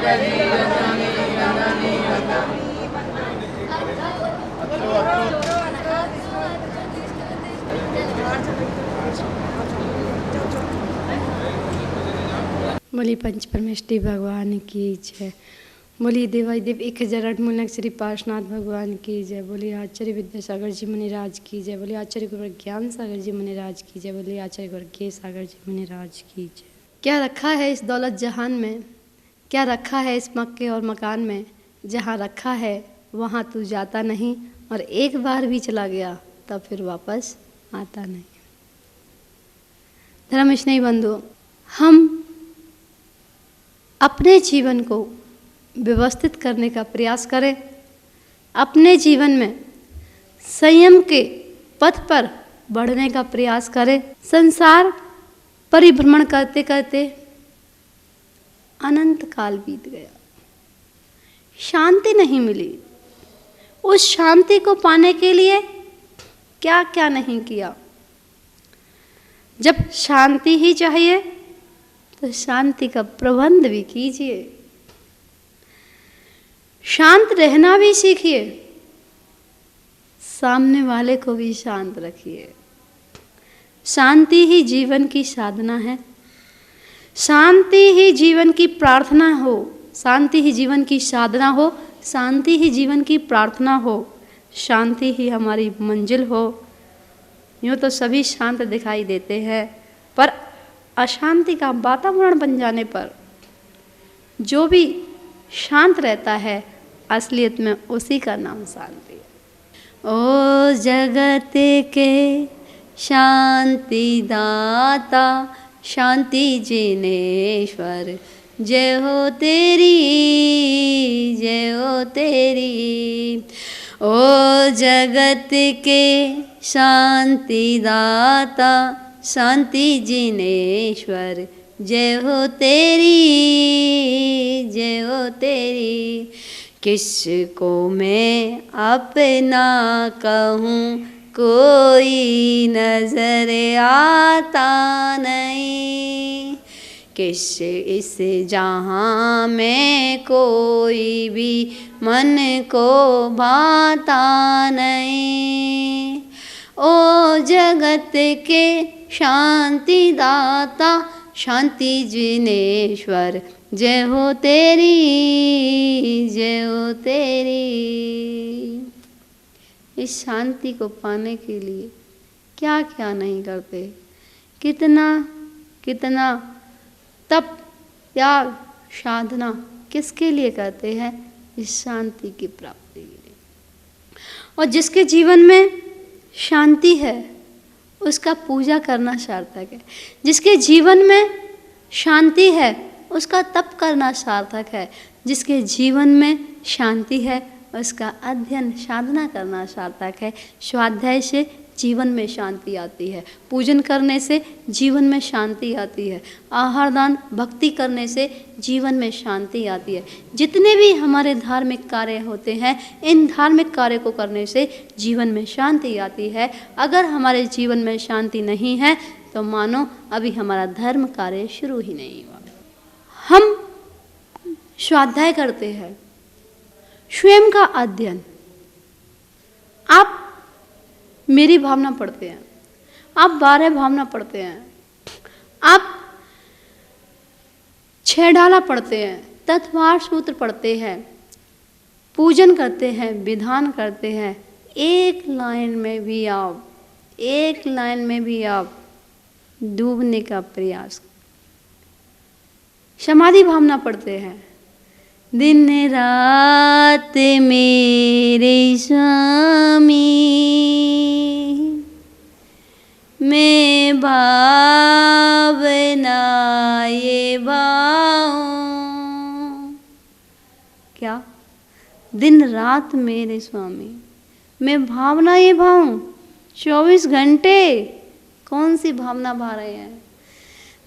बोली पंच परमेष्टि भगवान की जय। बोली देवादिदेव 1008 मूलक श्री पार्श्वनाथ भगवान की जय। बोली आचार्य विद्यासागर जी मुनिराज की जय। बोली आचार्य गुरु ज्ञान सागर जी मुनिराज की जय। बोली आचार्य गुरु के सागर जी मुनिराज की जय। क्या रखा है इस दौलत जहान में, क्या रखा है इस मक्के और मकान में, जहाँ रखा है वहाँ तू जाता नहीं, और एक बार भी चला गया तब फिर वापस आता नहीं। धर्म स्नेही बंधु, हम अपने जीवन को व्यवस्थित करने का प्रयास करें, अपने जीवन में संयम के पथ पर बढ़ने का प्रयास करें। संसार परिभ्रमण करते करते अनंत काल बीत गया, शांति नहीं मिली। उस शांति को पाने के लिए क्या क्या नहीं किया। जब शांति ही चाहिए तो शांति का प्रबंध भी कीजिए, शांत रहना भी सीखिए, सामने वाले को भी शांत रखिए। शांति ही जीवन की साधना है, शांति ही जीवन की प्रार्थना हो, शांति ही जीवन की साधना हो, शांति ही जीवन की प्रार्थना हो, शांति ही हमारी मंजिल हो। यूँ तो सभी शांत दिखाई देते हैं, पर अशांति का वातावरण बन जाने पर जो भी शांत रहता है असलियत में उसी का नाम शांति है। ओ जगत के शांति दाता शांति जिनेश्वर, जय हो तेरी, जय हो तेरी। ओ जगत के शांति दाता शांति जिनेश्वर, जय हो तेरी, जय हो तेरी। किसको मैं अपना कहूँ, कोई नजर आता नहीं। किस इस जहाँ में कोई भी मन को भाता नहीं। ओ जगत के शांति दाता शांति जिनेश्वर, जय हो तेरी, जय हो तेरी। इस शांति को पाने के लिए क्या क्या नहीं करते, कितना कितना तप त्याग साधना किसके लिए करते हैं, इस शांति की प्राप्ति के लिए। और जिसके जीवन में शांति है उसका पूजा करना सार्थक है, जिसके जीवन में शांति है उसका तप करना सार्थक है, जिसके जीवन में शांति है उसका अध्ययन साधना करना सार्थक है। स्वाध्याय से जीवन में शांति आती है, पूजन करने से जीवन में शांति आती है, आहार दान भक्ति करने से जीवन में शांति आती है। जितने भी हमारे धार्मिक कार्य होते हैं, इन धार्मिक कार्य को करने से जीवन में शांति आती है। अगर हमारे जीवन में शांति नहीं है तो मानो अभी हमारा धर्म कार्य शुरू ही नहीं हुआ। हम स्वाध्याय करते हैं, स्वयं का अध्ययन। आप मेरी भावना पढ़ते हैं, आप 12 भावना पढ़ते हैं, आप 6 डाला पढ़ते हैं, तत्वार सूत्र पढ़ते हैं, पूजन करते हैं, विधान करते हैं। एक लाइन में भी आप, एक लाइन में भी आप डूबने का प्रयास। समाधि भावना पढ़ते हैं, दिन रात मेरे स्वामी, मैं भावना ये भाऊं। क्या? दिन रात मेरे स्वामी, मैं भावना ये भाऊं। 24 घंटे कौन सी भावना भा रहे हैं?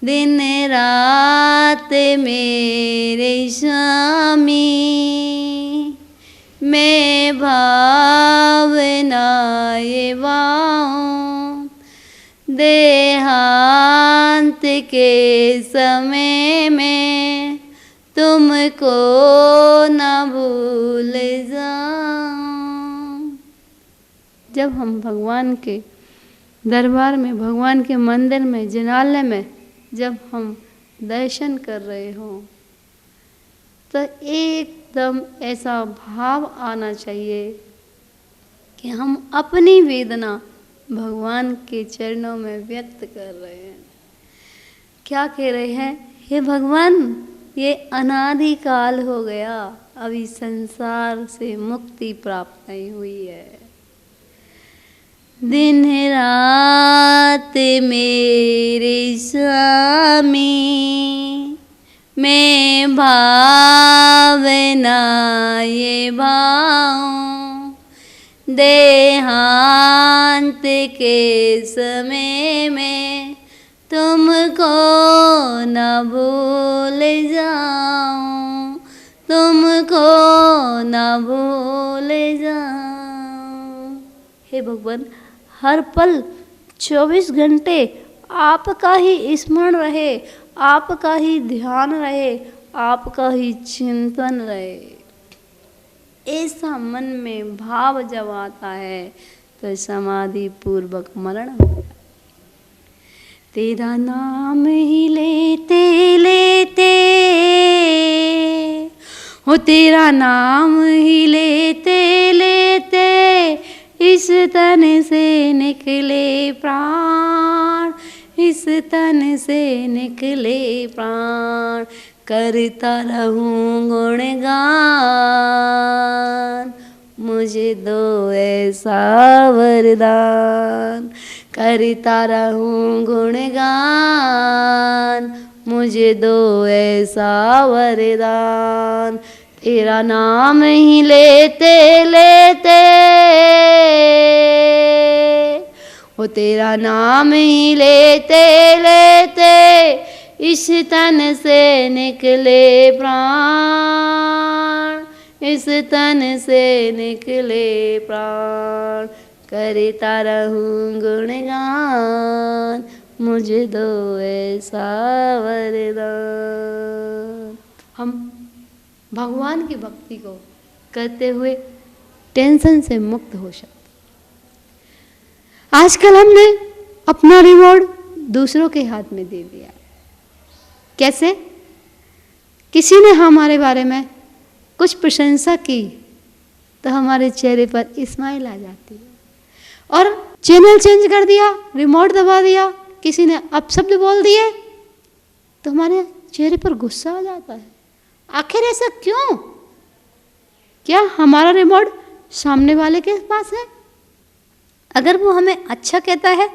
दिन रात मेरे स्वामी, मैं भावना ये भाऊं। देहांत के समय में तुमको न भूल जाऊं। जब हम भगवान के दरबार में, भगवान के मंदिर में, जिनालय में जब हम दर्शन कर रहे हों तो एकदम ऐसा भाव आना चाहिए कि हम अपनी वेदना भगवान के चरणों में व्यक्त कर रहे हैं। क्या कह रहे हैं? हे भगवान, ये अनादि काल हो गया, अभी संसार से मुक्ति प्राप्त नहीं हुई है। दिन रात मेरे स्वामी, मैं भावना ये भाऊं, देहांत के समय में तुमको न भूल जाऊं, तुमको न भूल जाऊं। हे भगवान, हर पल 24 घंटे आपका ही स्मरण रहे, आपका ही ध्यान रहे, आपका ही चिंतन रहे। ऐसा मन में भाव जब आता है तो समाधि पूर्वक मरण हो जाता है। तेरा नाम ही लेते लेते, हो तेरा नाम ही लेते लेते, इस तन से निकले प्राण, इस तन से निकले प्राण। करता रहूं गुणगान, मुझे दो ऐसा वरदान। करता रहूं गुणगान, मुझे दो ऐसा वरदान। तेरा नाम ही लेते लेते, वो तेरा नाम ही लेते लेते, इस तन से निकले प्राण, इस तन से निकले प्राण। करता रहूं गुणगान, मुझे दो ऐसा वरदान। हम भगवान की भक्ति को करते हुए टेंशन से मुक्त हो सकते। आजकल हमने अपना रिवॉर्ड दूसरों के हाथ में दे दिया। कैसे? किसी ने हमारे बारे में कुछ प्रशंसा की तो हमारे चेहरे पर स्माइल आ जाती है, और चैनल चेंज कर दिया, रिमोट दबा दिया, किसी ने अपशब्द बोल दिए तो हमारे चेहरे पर गुस्सा आ जाता है। आखिर ऐसा क्यों? क्या हमारा रिमोट सामने वाले के पास है? अगर वो हमें अच्छा कहता है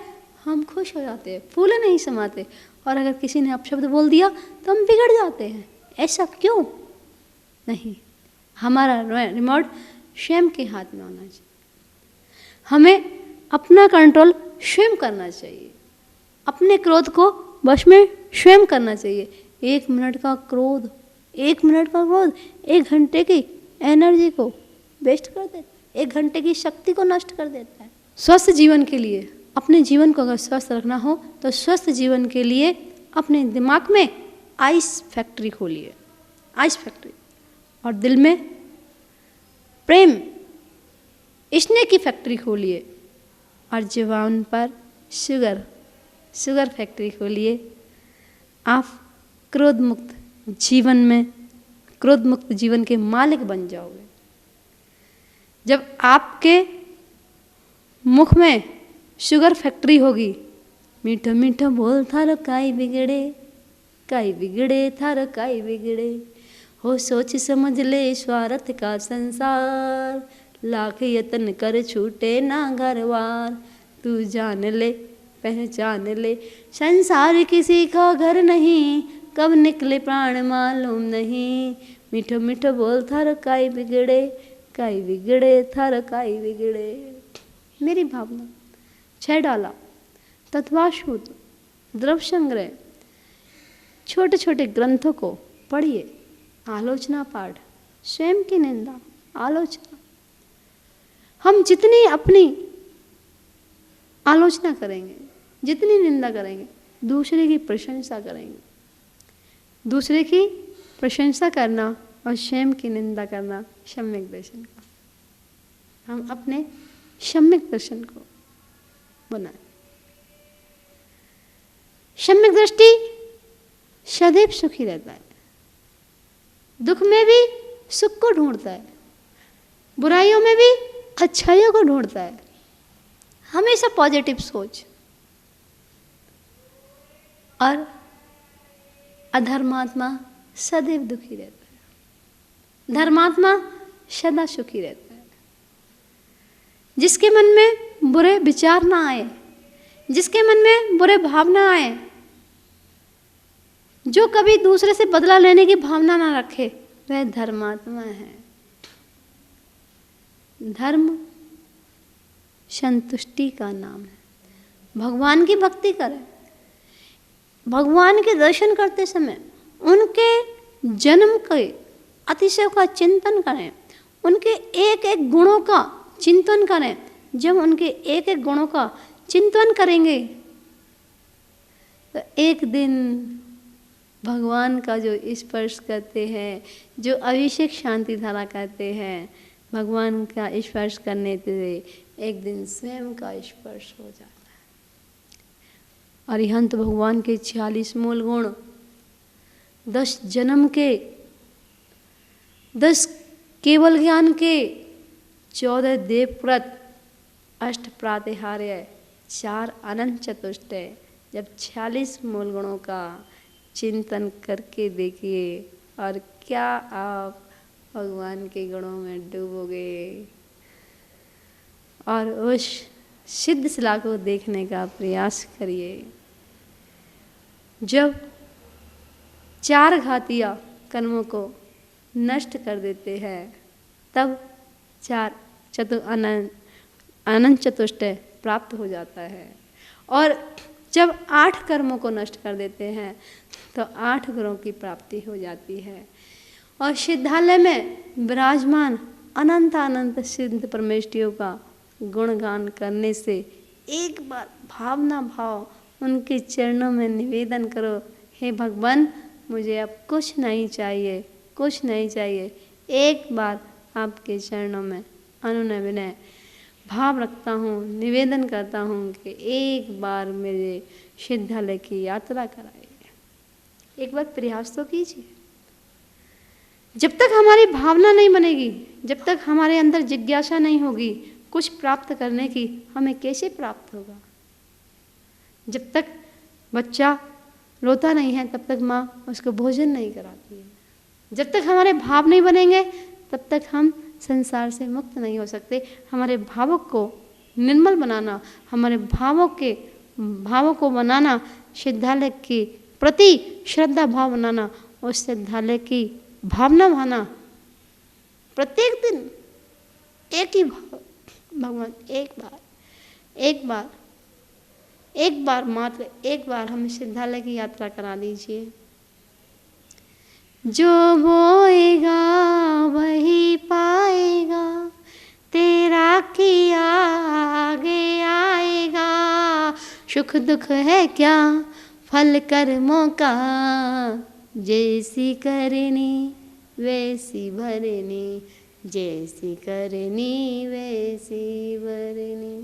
हम खुश हो जाते हैं, फूले नहीं समाते, और अगर किसी ने अपशब्द बोल दिया तो हम बिगड़ जाते हैं। ऐसा क्यों? नहीं, हमारा रिमोट स्वयं के हाथ में होना चाहिए। हमें अपना कंट्रोल स्वयं करना चाहिए, अपने क्रोध को वश में स्वयं करना चाहिए। 1 मिनट का क्रोध, 1 मिनट का क्रोध 1 घंटे की एनर्जी को वेस्ट कर देता है, 1 घंटे की शक्ति को नष्ट कर देता है। स्वस्थ जीवन के लिए, अपने जीवन को अगर स्वस्थ रखना हो तो स्वस्थ जीवन के लिए अपने दिमाग में आइस फैक्ट्री खोलिए, आइस फैक्ट्री, और दिल में प्रेम स्नेह की फैक्ट्री खोलिए, और जुबान पर शुगर फैक्ट्री खोलिए। आप क्रोध मुक्त जीवन में, क्रोध मुक्त जीवन के मालिक बन जाओगे। जब आपके मुख में शुगर फैक्ट्री होगी, मीठा मीठा बोल थारो काई बिगड़े, काई बिगड़े थारो काई बिगड़े, हो सोच समझ ले स्वार्थ का संसार, लाख यत्न कर छूटे ना घरवार, तू जान ले पहचान ले संसार किसी का घर नहीं, कब निकले प्राण मालूम नहीं, मीठो मीठो बोल थारो काई बिगड़े, काई बिगड़े थारो काई बिगड़े। मेरी भावना 6 डाला, तत्वाशूत, द्रव्य संग्रह, छोटे छोटे ग्रंथों को पढ़िए, आलोचना पाठ, स्वयं की निंदा, आलोचना। हम जितनी अपनी आलोचना करेंगे, जितनी निंदा करेंगे, दूसरे की प्रशंसा करेंगे, दूसरे की प्रशंसा करना और स्वयं की निंदा करना सम्यक दर्शन का। हम अपने सम्यक दर्शन को बनाए। सम्यक दृष्टि सदैव सुखी रहता है, दुख में भी सुख को ढूंढता है, बुराइयों में भी अच्छाइयों को ढूंढता है। हमेशा पॉजिटिव सोच। और अधर्मात्मा सदैव दुखी रहता है, धर्मात्मा सदा सुखी रहता है। जिसके मन में बुरे विचार ना आए, जिसके मन में बुरे भावना आए, जो कभी दूसरे से बदला लेने की भावना ना रखे, वह धर्मात्मा है। धर्म संतुष्टि का नाम है। भगवान की भक्ति करें, भगवान के दर्शन करते समय उनके जन्म के अतिशय का चिंतन करें, उनके एक एक गुणों का चिंतन करें। जब उनके एक एक गुणों का चिंतन करेंगे तो एक दिन भगवान का जो स्पर्श करते हैं, जो अभिषेक शांति धारा करते हैं, भगवान का स्पर्श करने से एक दिन स्वयं का स्पर्श हो जाता है। अरिहंत भगवान के 46 मूल गुण, 10 जन्म के, 10 केवल ज्ञान के, 14 देवव्रत, 8 प्रातिहार्य, 4 अनंत चतुष्टय। जब 46 मूल गुणों का चिंतन करके देखिए और क्या आप भगवान के गुणों में डूबोगे और उस सिद्ध शिला को देखने का प्रयास करिए। जब 4 घातिया कर्मों को नष्ट कर देते हैं तब 4 अनंत चतुष्टय प्राप्त हो जाता है। और जब 8 कर्मों को नष्ट कर देते हैं तो 8 गुणों की प्राप्ति हो जाती है। और सिद्धालय में विराजमान अनंत सिद्ध परमेष्ठियों का गुणगान करने से एक बार भावना भाव उनके चरणों में निवेदन करो, हे भगवान मुझे अब कुछ नहीं चाहिए, कुछ नहीं चाहिए। एक बार आपके चरणों में अनुनय विनय भाव रखता हूँ, निवेदन करता हूँ कि एक बार मेरे सिद्धालय की यात्रा कराइए। एक बार प्रयास तो कीजिए। जब तक हमारी भावना नहीं बनेगी, जब तक हमारे अंदर जिज्ञासा नहीं होगी कुछ प्राप्त करने की, हमें कैसे प्राप्त होगा? जब तक बच्चा रोता नहीं है तब तक माँ उसको भोजन नहीं कराती है। जब तक हमारे भाव नहीं बनेंगे तब तक हम संसार से मुक्त नहीं हो सकते। हमारे भावों को निर्मल बनाना, हमारे भावों को बनाना, सिद्धालय की प्रति श्रद्धा भाव बनाना, उस सिद्धालय की भावना भाना, प्रत्येक दिन एक ही भाव, भगवान एक बार मात्र एक बार हमें सिद्धालय की यात्रा करा दीजिए। जो बोएगा वही पाएगा, तेरा किया आगे आएगा। सुख दुख है क्या फल कर्मों का, जैसी करनी वैसी भरनी, जैसी करनी वैसी भरनी।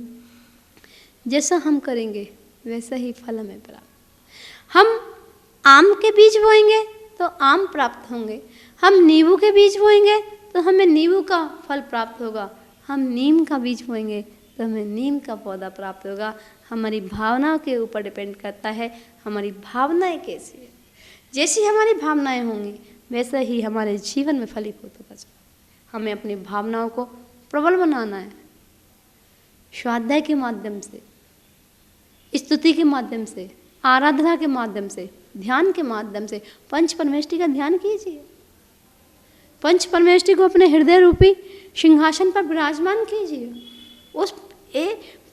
जैसा हम करेंगे वैसा ही फल हमें प्राप्त। हम आम के बीज बोएंगे तो आम प्राप्त होंगे, हम नींबू के बीज बोएंगे तो हमें नींबू का फल प्राप्त होगा, हम नीम का बीज बोएंगे तो हमें नीम का पौधा प्राप्त होगा। हमारी भावनाओं के ऊपर डिपेंड करता है हमारी भावनाएं कैसी है। जैसी हमारी भावनाएं होंगी वैसा ही हमारे जीवन में फलीभूत होगा। हमें अपनी भावनाओं को प्रबल बनाना है, स्वाध्याय के माध्यम से, स्तुति के माध्यम से, आराधना के माध्यम से, ध्यान के माध्यम से। पंच परमेष्टि का ध्यान कीजिए, पंच परमेष्टि को अपने हृदय रूपी सिंहासन पर विराजमान कीजिए, उस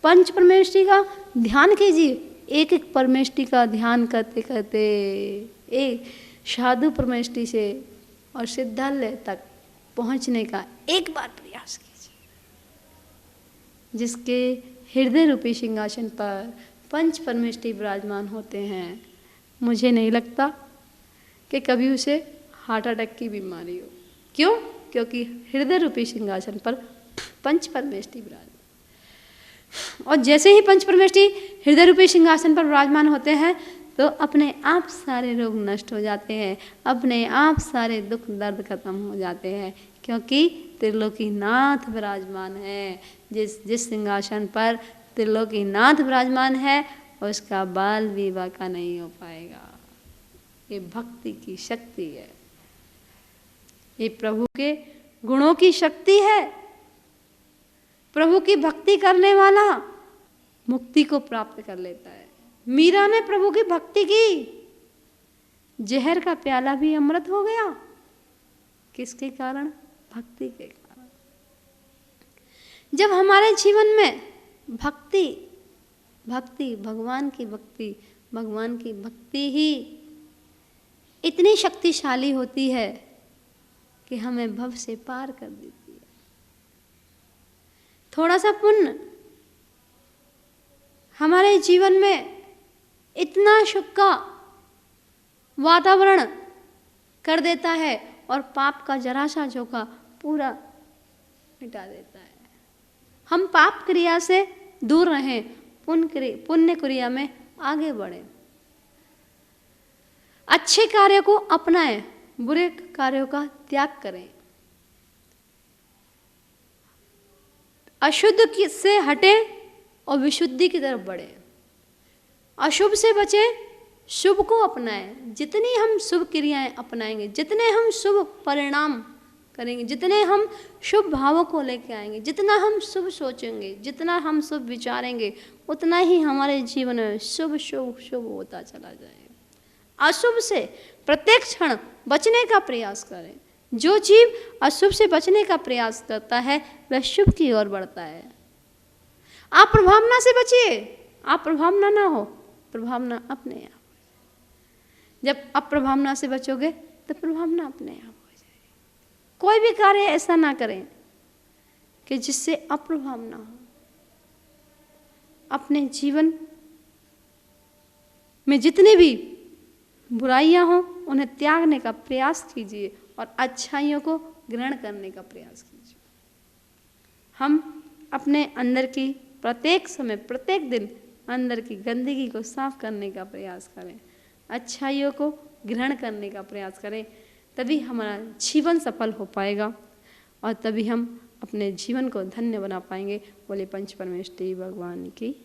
पंच परमेष्टि का ध्यान कीजिए। एक एक परमेष्टि का ध्यान करते करते एक साधु परमेष्टि से और सिद्धालय तक पहुंचने का एक बार प्रयास कीजिए। जिसके हृदय रूपी सिंहासन पर पंच परमेष्टि विराजमान होते हैं, मुझे नहीं लगता कि कभी उसे हार्ट अटैक की बीमारी हो। क्यों? क्योंकि हृदय रूपी सिंहासन पर पंच परमेष्ठी विराजमान। और जैसे ही पंच परमेष्ठी हृदय रूपी सिंहासन पर विराजमान होते हैं तो अपने आप सारे रोग नष्ट हो जाते हैं, अपने आप सारे दुख दर्द खत्म हो जाते हैं, क्योंकि त्रिलोकीनाथ विराजमान है। जिस सिंहासन पर त्रिलोकीनाथ विराजमान है उसका बाल विवाह का नहीं हो पाएगा। ये भक्ति की शक्ति है, ये प्रभु के गुणों की शक्ति है। प्रभु की भक्ति करने वाला मुक्ति को प्राप्त कर लेता है। मीरा ने प्रभु की भक्ति की, जहर का प्याला भी अमृत हो गया। किसके कारण? भक्ति के कारण। जब हमारे जीवन में भक्ति भगवान की भक्ति ही इतनी शक्तिशाली होती है कि हमें भव से पार कर देती है। थोड़ा सा पुण्य हमारे जीवन में इतना सुख का वातावरण कर देता है और पाप का जरा सा झोंका पूरा मिटा देता है। हम पाप क्रिया से दूर रहें, पुण्य क्रिया में आगे बढ़ें, अच्छे कार्य को अपनाएं, बुरे कार्यों का त्याग करें, अशुद्ध से हटे और विशुद्धि की तरफ बढ़े, अशुभ से बचे, शुभ को अपनाएं। जितनी हम शुभ क्रियाएं अपनाएंगे, जितने हम शुभ परिणाम करेंगे, जितने हम शुभ भावों को लेकर आएंगे, जितना हम शुभ सोचेंगे, जितना हम शुभ विचारेंगे, उतना ही हमारे जीवन में शुभ शुभ शुभ होता चला जाएगा। अशुभ से प्रत्येक क्षण बचने का प्रयास करें। जो जीव अशुभ से बचने का प्रयास करता है वह शुभ की ओर बढ़ता है। आप प्रभावना से बचिए, आप प्रभावना ना हो, प्रभावना अपने आप। जब आप प्रभावना से बचोगे तो प्रभावना अपने आप हो जाएगी। कोई भी कार्य ऐसा ना करें कि जिससे अप्रभावना हो। अपने जीवन में जितनी भी बुराइयां हो उन्हें त्यागने का प्रयास कीजिए और अच्छाइयों को ग्रहण करने का प्रयास कीजिए। हम अपने अंदर की प्रत्येक समय, प्रत्येक दिन अंदर की गंदगी को साफ करने का प्रयास करें, अच्छाइयों को ग्रहण करने का प्रयास करें, तभी हमारा जीवन सफल हो पाएगा और तभी हम अपने जीवन को धन्य बना पाएंगे। बोले पंच परमेष्ठी भगवान की।